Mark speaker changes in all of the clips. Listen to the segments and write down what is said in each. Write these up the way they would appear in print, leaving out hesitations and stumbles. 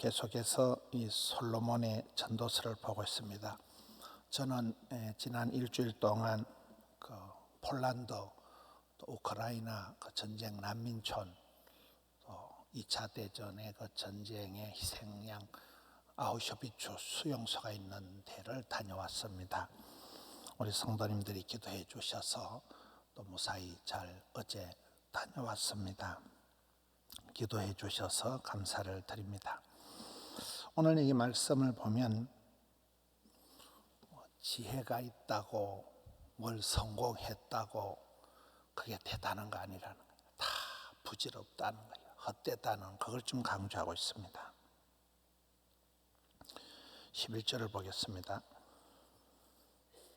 Speaker 1: 계속해서 이 솔로몬의 전도서를 보고 있습니다. 저는 지난 일주일 동안 그 폴란드, 또 우크라이나 그 전쟁 난민촌, 또 2차 대전의 그 전쟁의 희생양 아우슈비츠 수용소가 있는 데를 다녀왔습니다. 우리 성도님들이 기도해 주셔서 또 무사히 잘 어제 다녀왔습니다. 기도해 주셔서 감사를 드립니다. 오늘 이 말씀을 보면 지혜가 있다고 뭘 성공했다고 그게 대단한 거 아니라는 거예요. 다 부질없다는 거예요. 헛되다는 그걸 좀 강조하고 있습니다. 11절을 보겠습니다.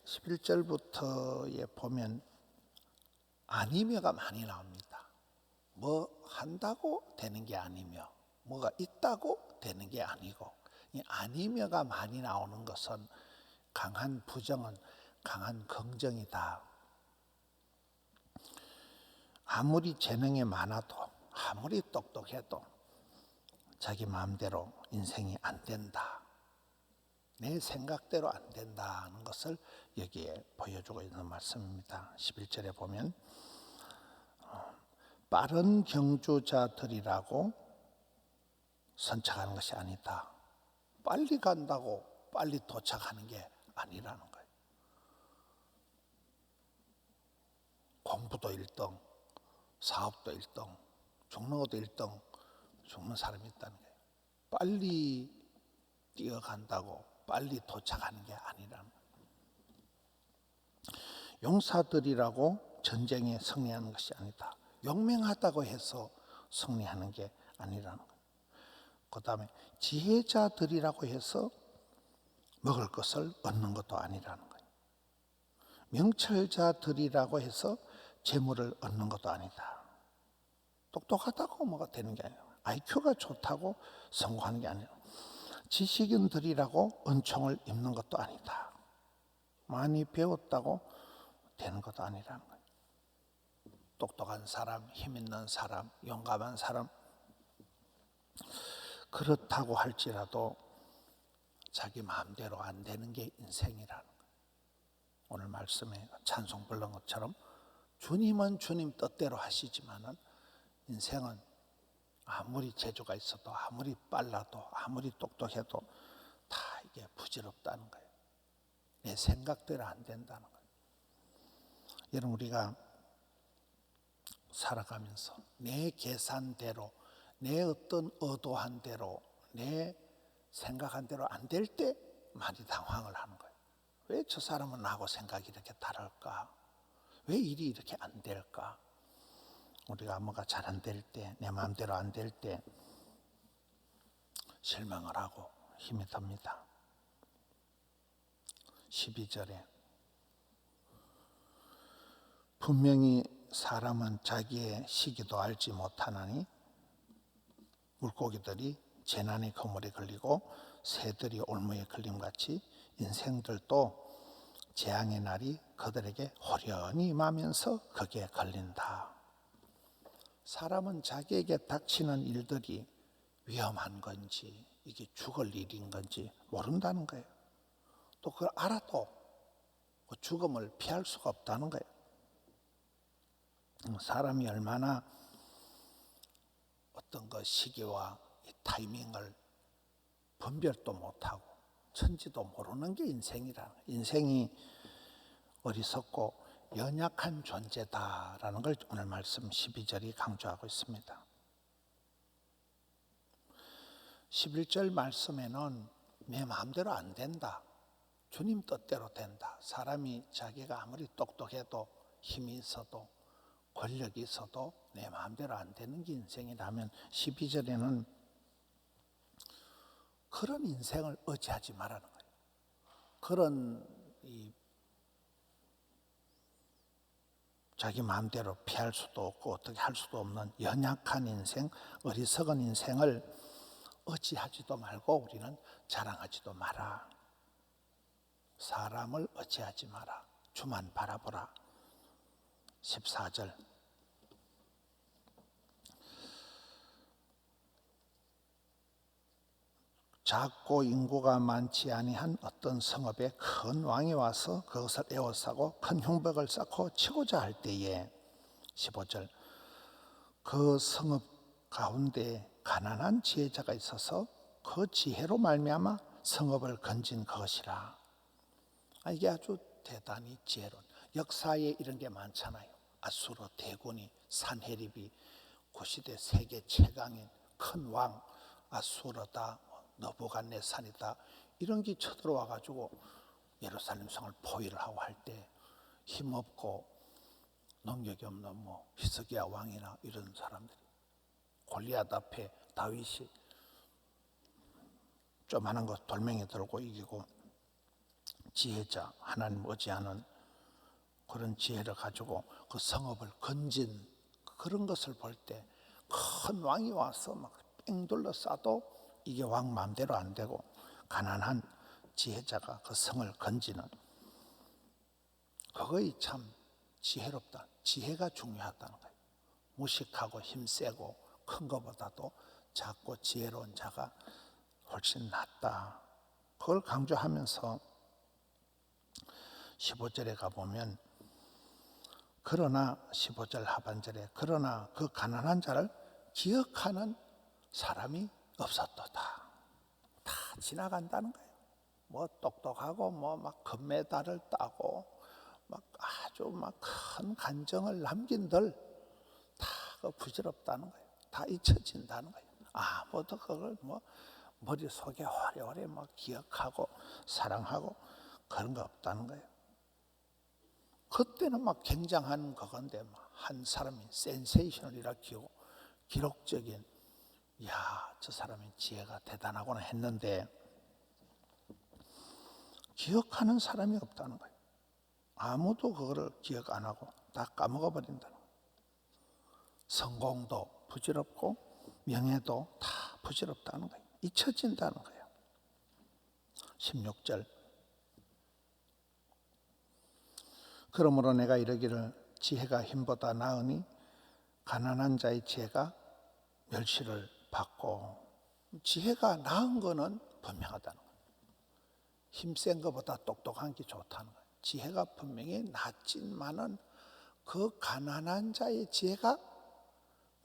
Speaker 1: 11절부터에 보면 아니며가 많이 나옵니다. 뭐 한다고 되는 게 아니며 뭐가 있다고 되는 게 아니고, 이 아니며가 많이 나오는 것은 강한 부정은 강한 긍정이다. 아무리 재능이 많아도 아무리 똑똑해도 자기 마음대로 인생이 안 된다, 내 생각대로 안 된다는 것을 여기에 보여주고 있는 말씀입니다. 11절에 보면 빠른 경주자들이라고 선착하는 것이 아니다. 빨리 간다고 빨리 도착하는 게 아니라는 거예요. 공부도 1등, 사업도 1등, 죽는 것도 1등, 죽는 사람이 있다는 거예요. 빨리 뛰어간다고 빨리 도착하는 게 아니라는 거예요. 용사들이라고 전쟁에 승리하는 것이 아니다. 용맹하다고 해서 승리하는 게 아니라는 거예요. 그 다음에 지혜자들이라고 해서 먹을 것을 얻는 것도 아니라는 거예요. 명철자들이라고 해서 재물을 얻는 것도 아니다. 똑똑하다고 뭐가 되는 게 아니라, IQ가 좋다고 성공하는 게 아니라, 지식인들이라고 은총을 입는 것도 아니다. 많이 배웠다고 되는 것도 아니라는 거예요. 똑똑한 사람, 힘 있는 사람, 용감한 사람, 그렇다고 할지라도 자기 마음대로 안 되는 게 인생이라는 거예요. 오늘 말씀에 찬송 불른 것처럼 주님은 주님 뜻대로 하시지만은 인생은 아무리 재주가 있어도 아무리 빨라도 아무리 똑똑해도 다 이게 부질없다는 거예요. 내 생각대로 안 된다는 거예요. 여러분, 우리가 살아가면서 내 계산대로, 내 어떤 의도한 대로, 내 생각한 대로 안 될 때 많이 당황을 하는 거예요. 왜 저 사람은 나하고 생각이 이렇게 다를까? 왜 일이 이렇게 안 될까? 우리가 뭐가 잘 안 될 때, 내 마음대로 안 될 때 실망을 하고 힘이 듭니다. 12절에 분명히 사람은 자기의 시기도 알지 못하나니 물고기들이 재난의 그물에 걸리고 새들이 올무에 걸림같이 인생들도 재앙의 날이 그들에게 호련히 임하면서 거기에 걸린다. 사람은 자기에게 닥치는 일들이 위험한 건지 이게 죽을 일인 건지 모른다는 거예요. 또 그걸 알아도 그 죽음을 피할 수가 없다는 거예요. 사람이 얼마나 어떤 그 시기와 이 타이밍을 분별도 못하고 천지도 모르는 게 인생이라. 인생이 어리석고 연약한 존재다라는 걸 오늘 말씀 12절이 강조하고 있습니다. 11절 말씀에는 내 마음대로 안 된다, 주님 뜻대로 된다. 사람이 자기가 아무리 똑똑해도 힘이 있어도 권력이 있어도 내 마음대로 안 되는 게 인생이라면 12절에는 그런 인생을 의지하지 말라는 거예요. 그런 자기 마음대로 피할 수도 없고 어떻게 할 수도 없는 연약한 인생, 어리석은 인생을 의지하지도 말고 우리는 자랑하지도 마라. 사람을 의지하지 마라. 주만 바라보라. 14절 작고 인구가 많지 아니한 어떤 성읍에 큰 왕이 와서 그것을 에워싸고 큰 흉벽을 쌓고 치고자 할 때에 15절 그 성읍 가운데 가난한 지혜자가 있어서 그 지혜로 말미암아 성읍을 건진 것이라. 이게 아주 대단히 지혜로운, 역사에 이런 게 많잖아요. 아수르 대군이 산헤립이 그 시대 세계 최강인 큰 왕 아수르다, 너부갓네살이다, 이런 게 쳐들어와 가지고 예루살렘 성을 포위를 하고 할 때 힘없고 능력이 없는 히스기야 왕이나 이런 사람들이 골리앗 앞에 다윗이 조그마한 거 돌멩이 들고 이기고, 지혜자, 하나님 의지하는 그런 지혜를 가지고 그 성읍을 건진 그런 것을 볼 때 큰 왕이 와서 막 뺑 둘러싸도 이게 왕 마음대로 안 되고 가난한 지혜자가 그 성을 건지는, 그거이 참 지혜롭다. 지혜가 중요하다는 거예요. 무식하고 힘세고 큰 것보다도 작고 지혜로운 자가 훨씬 낫다. 그걸 강조하면서 15절에 가보면 그러나 15절 하반절에 그러나 그 가난한 자를 기억하는 사람이 없었도다. 다 지나간다는 거예요. 똑똑하고 막 금메달을 따고 막 아주 막 큰 간정을 남긴들 다 부질없다는 거예요. 다 잊혀진다는 거예요. 아무도 그걸 머릿속에 오래오래 기억하고 사랑하고 그런 거 없다는 거예요. 그때는 굉장한 그건데 한 사람이 센세이션이라 기록적인, 저 사람의 지혜가 대단하구나 했는데 기억하는 사람이 없다는 거예요. 아무도 그거를 기억 안 하고 다 까먹어 버린다는 거예요. 성공도 부질없고 명예도 다 부질없다는 거예요. 잊혀진다는 거예요. 16절 그러므로 내가 이르기를 지혜가 힘보다 나으니 가난한 자의 지혜가 멸시를 받고, 지혜가 나은 거는 분명하다는 거예요. 힘센 것보다 똑똑한 게 좋다는 거예요. 지혜가 분명히 낫지만은 그 가난한 자의 지혜가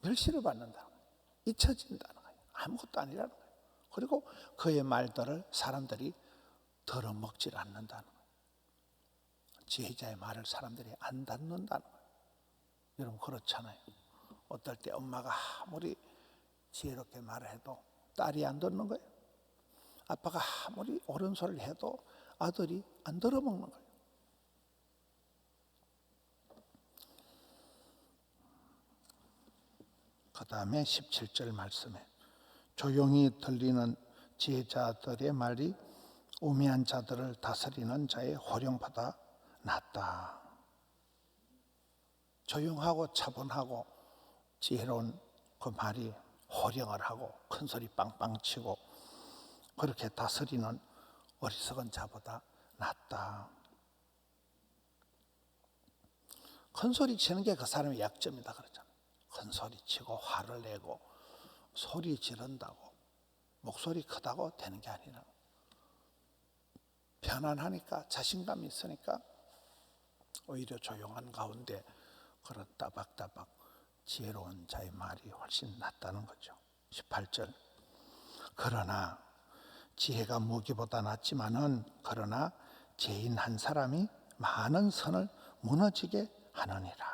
Speaker 1: 멸시를 받는다는 거예요. 잊혀진다는 거예요. 아무것도 아니라는 거예요. 그리고 그의 말들을 사람들이 들어먹질 않는다는 거예요. 지혜자의 말을 사람들이 안 듣는다는 거예요. 여러분 그렇잖아요. 어떨 때 엄마가 아무리 지혜롭게 말을 해도 딸이 안 듣는 거예요. 아빠가 아무리 옳은 소리를 해도 아들이 안 들어먹는 거예요. 그 다음에 17절 말씀에 조용히 들리는 지혜자들의 말이 우매한 자들을 다스리는 자의 호령보다 낫다. 조용하고 차분하고 지혜로운 그 말이 호령을 하고 큰 소리 빵빵 치고 그렇게 다스리는 어리석은 자보다 낫다. 큰 소리 치는 게 그 사람의 약점이다 그러잖아요. 큰 소리 치고 화를 내고 소리 지른다고 목소리 크다고 되는 게 아니라, 편안하니까 자신감이 있으니까 오히려 조용한 가운데 그런 따박따박 지혜로운 자의 말이 훨씬 낫다는 거죠. 18절 그러나 지혜가 무기보다 낫지만은 그러나 죄인 한 사람이 많은 선을 무너지게 하느니라.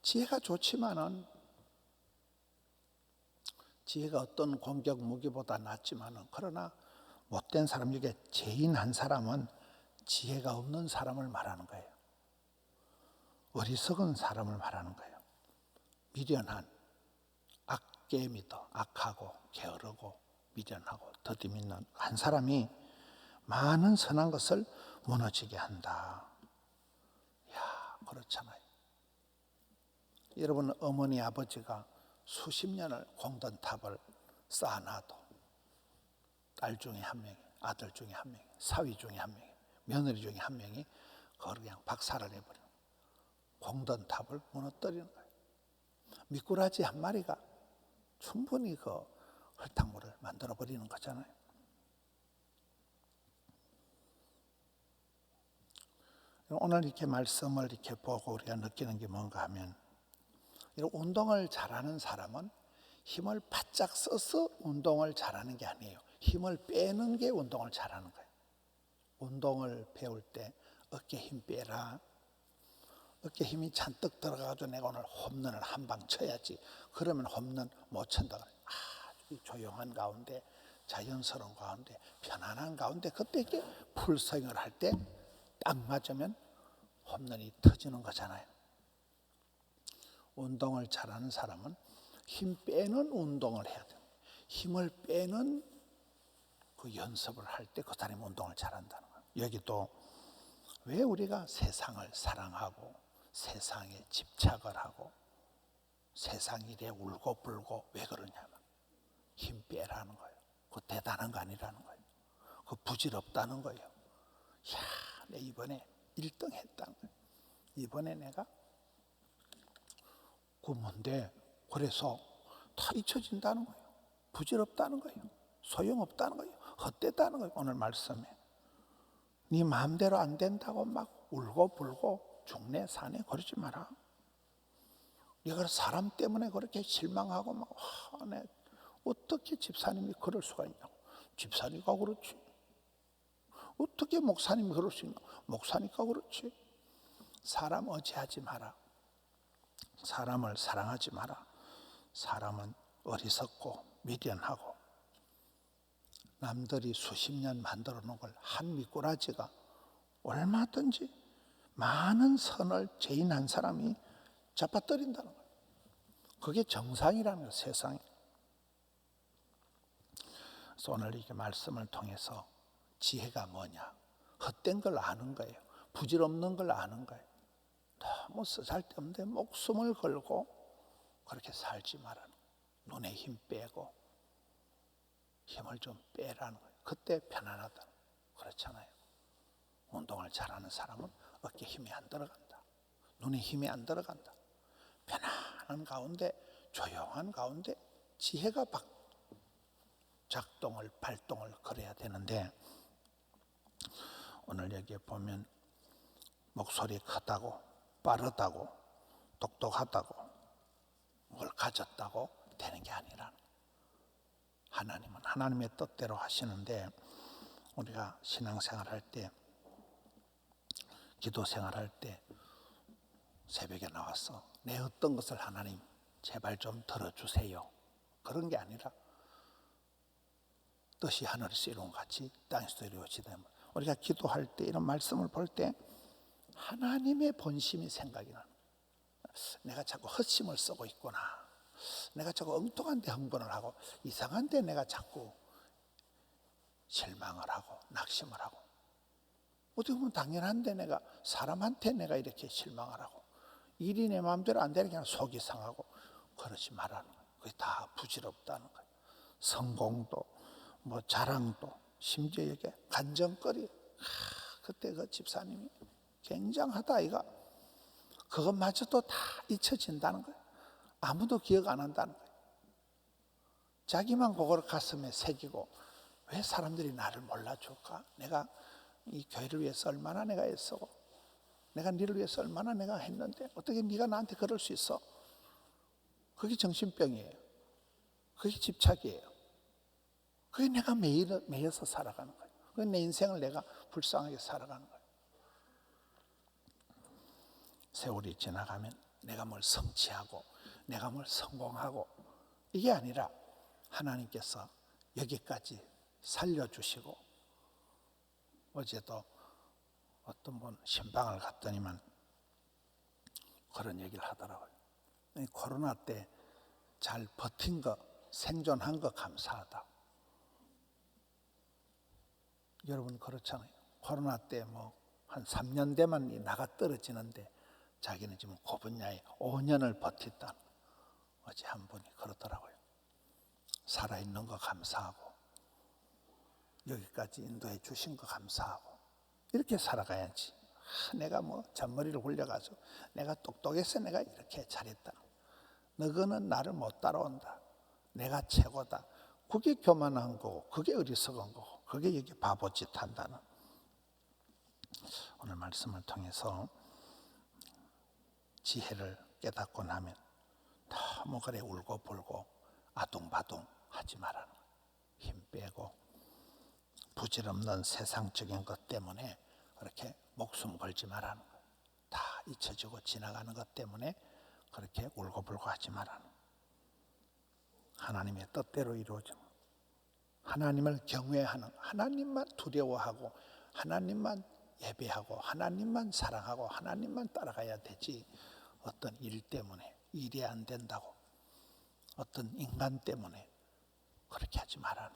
Speaker 1: 지혜가 좋지만은, 지혜가 어떤 공격 무기보다 낫지만은, 그러나 못된 사람 중에 죄인 한 사람은 지혜가 없는 사람을 말하는 거예요. 어리석은 사람을 말하는 거예요. 미련한, 악개미도 악하고 게으르고 미련하고 더디있는 한 사람이 많은 선한 것을 무너지게 한다. 그렇잖아요. 여러분 어머니 아버지가 수십 년을 공든탑을 쌓아놔도 딸 중에 한 명이, 아들 중에 한 명이, 사위 중에 한 명이, 며느리 중에 한 명이 그걸 그냥 박살을 내버려요. 공든탑을 무너뜨리는 거예요. 미꾸라지 한 마리가 충분히 그 흙탕물을 만들어 버리는 거잖아요. 오늘 이렇게 말씀을 이렇게 보고 우리가 느끼는 게 뭔가 하면, 이런 운동을 잘하는 사람은 힘을 바짝 써서 운동을 잘하는 게 아니에요. 힘을 빼는 게 운동을 잘하는 거예요. 운동을 배울 때 어깨 힘 빼라. 어깨 힘이 잔뜩 들어가가지고 내가 오늘 홈런을 한 방 쳐야지. 그러면 홈런 못 친다. 아주 조용한 가운데, 자연스러운 가운데, 편안한 가운데, 그때 이렇게 풀스윙을 할 때 딱 맞으면 홈런이 터지는 거잖아요. 운동을 잘하는 사람은 힘 빼는 운동을 해야 돼요. 힘을 빼는 그 연습을 할 때 그 사람이 운동을 잘한다는 거예요. 여기도 왜 우리가 세상을 사랑하고 세상에 집착을 하고 세상 일에 울고불고 왜 그러냐면 힘 빼라는 거예요. 그 대단한 거 아니라는 거예요. 그 부질없다는 거예요. 야, 내 이번에 1등 했다는 거예요. 이번에 내가 뭔데 그래서 다 잊혀진다는 거예요. 부질없다는 거예요. 소용없다는 거예요. 헛되다는 거예요. 오늘 말씀에 네 마음대로 안 된다고 막 울고불고 죽네 사네 그러지 마라. 네가 사람 때문에 그렇게 실망하고 막 내 어떻게 집사님이 그럴 수가 있냐고. 집사니까 그렇지. 어떻게 목사님이 그럴 수 있냐. 목사니까 그렇지. 사람 어지하지 마라. 사람을 사랑하지 마라. 사람은 어리석고 미련하고 남들이 수십 년 만들어 놓은 걸 한 미꾸라지가 얼마든지 많은 선을 죄인 한 사람이 잡아뜨린다는 거예요. 그게 정상이라는 거예요. 세상에. 그래서 오늘 이렇게 말씀을 통해서 지혜가 뭐냐, 헛된 걸 아는 거예요. 부질없는 걸 아는 거예요. 너무 쓰잘데없는데 목숨을 걸고 그렇게 살지 말라는 거예요. 눈에 힘 빼고 힘을 좀 빼라는 거예요. 그때 편안하다는 거예요. 그렇잖아요. 운동을 잘하는 사람은 어깨 힘이 안 들어간다. 눈에 힘이 안 들어간다. 편안한 가운데, 조용한 가운데 지혜가 작동을, 발동을 그래야 되는데, 오늘 여기에 보면 목소리 크다고, 빠르다고, 똑똑하다고, 뭘 가졌다고 되는 게 아니라, 하나님은 하나님의 뜻대로 하시는데, 우리가 신앙생활 할 때, 기도생활 할 때 새벽에 나와서 내 어떤 것을 하나님 제발 좀 들어주세요. 그런 게 아니라 뜻이 하늘에서 이룬 같이 땅에서도 이루어지다. 우리가 기도할 때 이런 말씀을 볼 때 하나님의 본심이 생각이 나는 거예요. 내가 자꾸 헛심을 쓰고 있구나. 내가 자꾸 엉뚱한 데 흥분을 하고 이상한 데 내가 자꾸 실망을 하고 낙심을 하고, 어떻게 보면 당연한데 내가 사람한테 내가 이렇게 실망을 하고 일이 내 마음대로 안 되는 게 아니라 속이 상하고 그러지 말라는 거예요. 그게 다 부질없다는 거예요. 성공도 뭐 자랑도 심지어 이게 간정거리. 그때 그 집사님이 굉장하다 이가 그것마저도 다 잊혀진다는 거예요. 아무도 기억 안 한다는 거예요. 자기만 그걸 가슴에 새기고 왜 사람들이 나를 몰라줄까? 내가 이 교회를 위해서 얼마나 내가 애쓰고 내가 너를 위해서 얼마나 내가 했는데 어떻게 네가 나한테 그럴 수 있어? 그게 정신병이에요. 그게 집착이에요. 그게 내가 매여서 살아가는 거예요. 그게 내 인생을 내가 불쌍하게 살아가는 거예요. 세월이 지나가면 내가 뭘 성취하고 내가 뭘 성공하고 이게 아니라 하나님께서 여기까지 살려주시고, 어제도 어떤 분 신방을 갔더니만 그런 얘기를 하더라고요. 코로나 때 잘 버틴 거, 생존한 거 감사하다. 여러분 그렇잖아요. 코로나 때 뭐 한 3년 대만 나가 떨어지는데 자기는 지금 그 분야에 5년을 버텼다. 어제 한 분이 그러더라고요. 살아있는 거 감사하고 여기까지 인도해 주신 거 감사하고 이렇게 살아가야지. 내가 뭐 잔머리를 굴려가지고 내가 똑똑해서 내가 이렇게 잘했다. 너거는 나를 못 따라온다. 내가 최고다. 그게 교만한 거고, 그게 어리석은 거고, 그게 여기 바보짓 한다는 오늘 말씀을 통해서 지혜를 깨닫고 나면 너무 그래 울고 불고 아둥바둥 하지 말라는 거예요. 힘 빼고 부질없는 세상적인 것 때문에 그렇게 목숨 걸지 말라는 거예요. 다 잊혀지고 지나가는 것 때문에 그렇게 울고 불고 하지 말라는 거예요. 하나님의 뜻대로 이루어지는, 하나님을 경외하는, 하나님만 두려워하고 하나님만 예배하고 하나님만 사랑하고 하나님만 따라가야 되지, 어떤 일 때문에 일이 안 된다고 어떤 인간 때문에 그렇게 하지 말라는,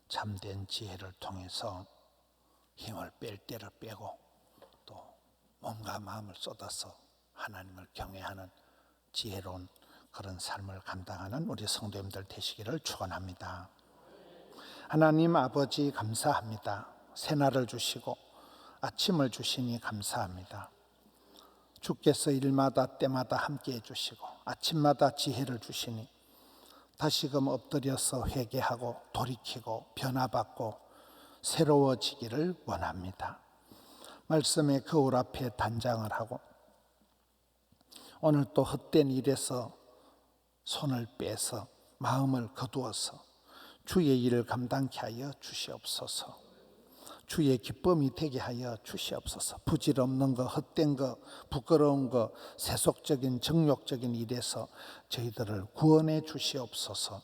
Speaker 1: 참된 지혜를 통해서 힘을 뺄 때를 빼고 또 몸과 마음을 쏟아서 하나님을 경외하는 지혜로운 그런 삶을 감당하는 우리 성도님들 되시기를 축원합니다. 하나님 아버지 감사합니다. 새날을 주시고 아침을 주시니 감사합니다. 주께서 일마다 때마다 함께해 주시고 아침마다 지혜를 주시니 다시금 엎드려서 회개하고 돌이키고 변화받고 새로워지기를 원합니다. 말씀의 거울 앞에 단장을 하고 오늘 또 헛된 일에서 손을 빼서 마음을 거두어서 주의 일을 감당케 하여 주시옵소서. 주의 기쁨이 되게 하여 주시옵소서. 부질없는 거, 헛된 거, 부끄러운 거, 세속적인 정욕적인 일에서 저희들을 구원해 주시옵소서.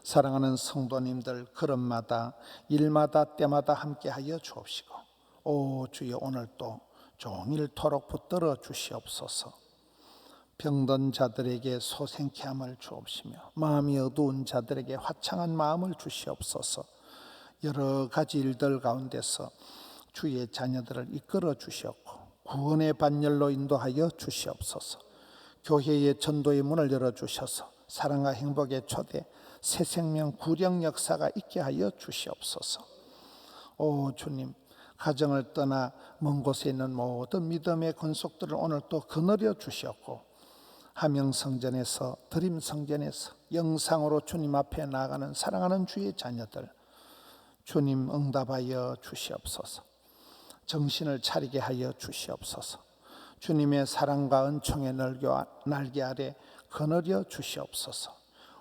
Speaker 1: 사랑하는 성도님들, 걸음마다 일마다 때마다 함께 하여 주옵시고 오 주여 오늘 또 종일토록 붙들어 주시옵소서. 병든 자들에게 소생케 함을 주옵시며 마음이 어두운 자들에게 화창한 마음을 주시옵소서. 여러 가지 일들 가운데서 주의 자녀들을 이끌어 주시옵고 구원의 반열로 인도하여 주시옵소서. 교회의 전도의 문을 열어주셔서 사랑과 행복의 초대 새 생명 구령 역사가 있게 하여 주시옵소서. 오 주님, 가정을 떠나 먼 곳에 있는 모든 믿음의 권속들을 오늘 또 거느려 주시옵고 함영성전에서 드림성전에서 영상으로 주님 앞에 나아가는 사랑하는 주의 자녀들 주님 응답하여 주시옵소서. 정신을 차리게 하여 주시옵소서. 주님의 사랑과 은총의 날개 아래 거느려 주시옵소서.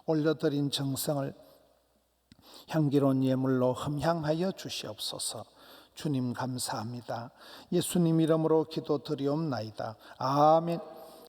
Speaker 1: 올려드린 정성을 향기로운 예물로 흠향하여 주시옵소서. 주님 감사합니다. 예수님 이름으로 기도드리옵나이다. 아멘.